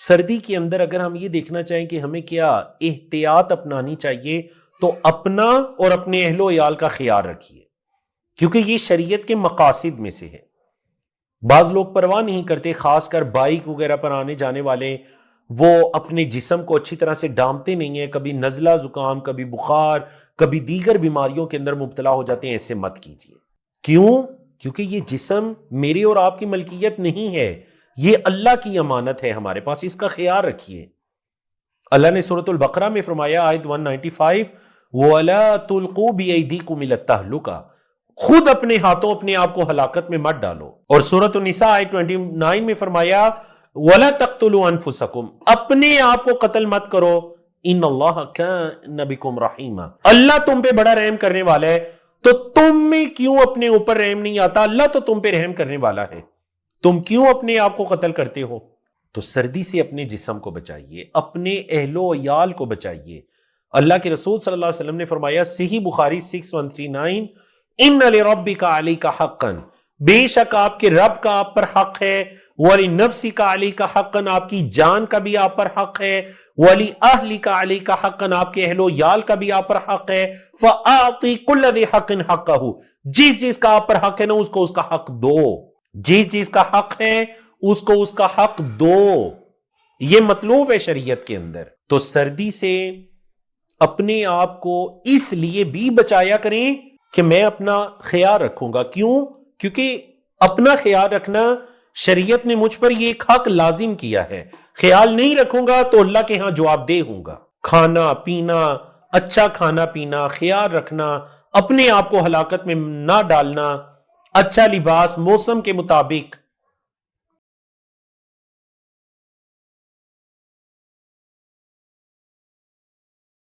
سردی کے اندر اگر ہم یہ دیکھنا چاہیں کہ ہمیں کیا احتیاط اپنانی چاہیے تو اپنا اور اپنے اہل و عیال کا خیال رکھیے، کیونکہ یہ شریعت کے مقاصد میں سے ہے۔ بعض لوگ پرواہ نہیں کرتے، خاص کر بائک وغیرہ پر آنے جانے والے، وہ اپنے جسم کو اچھی طرح سے ڈانپتے نہیں ہیں، کبھی نزلہ زکام، کبھی بخار، کبھی دیگر بیماریوں کے اندر مبتلا ہو جاتے ہیں۔ ایسے مت کیجیے۔ کیوں؟ کیونکہ یہ جسم میری اور آپ کی ملکیت نہیں ہے، یہ اللہ کی امانت ہے ہمارے پاس، اس کا خیال رکھیے۔ اللہ نے سورۃ البقرہ میں فرمایا، آیت 195، وَلَا تُلْقُوا بِأَيْدِيكُمْ إِلَى التَّهْلُكَةِ، خود اپنے ہاتھوں اپنے آپ کو ہلاکت میں مت ڈالو۔ اور سورۃ النساء آیت 29 میں فرمایا، وَلَا تَقْتُلُوا أَنفُسَكُمْ، اپنے آپ کو قتل مت کرو، إِنَّ اللَّهَ كَانَ بِكُمْ رَحِيمًا، اللہ تم پہ بڑا رحم کرنے والا ہے۔ تو تم میں کیوں اپنے اوپر رحم نہیں آتا؟ اللہ تو تم پہ رحم کرنے والا ہے، تم کیوں اپنے آپ کو قتل کرتے ہو؟ تو سردی سے اپنے جسم کو بچائیے، اپنے اہل و عیال کو بچائیے۔ اللہ کے رسول صلی اللہ علیہ وسلم نے فرمایا، صحیح بخاری 6139، ان لربک علیک حقا، بے شک آپ کے رب کا آپ پر حق ہے، ولنفسک علیک حقا، آپ کی جان کا بھی آپ پر حق ہے، ولاہلک علیک حقا، آپ کے اہل و عیال کا بھی آپ پر حق ہے، فاعطی کل ذی حق حقہ، جس جس کا آپ پر حق ہے نا اس کو اس کا حق دو، جس جس کا حق ہے اس کو اس کا حق دو۔ یہ مطلوب ہے شریعت کے اندر۔ تو سردی سے اپنے آپ کو اس لیے بھی بچایا کریں کہ میں اپنا خیال رکھوں گا۔ کیوں؟ کیونکہ اپنا خیال رکھنا شریعت نے مجھ پر یہ ایک حق لازم کیا ہے، خیال نہیں رکھوں گا تو اللہ کے ہاں جواب دہ ہوں گا۔ کھانا پینا، اچھا کھانا پینا، خیال رکھنا، اپنے آپ کو ہلاکت میں نہ ڈالنا، اچھا لباس موسم کے مطابق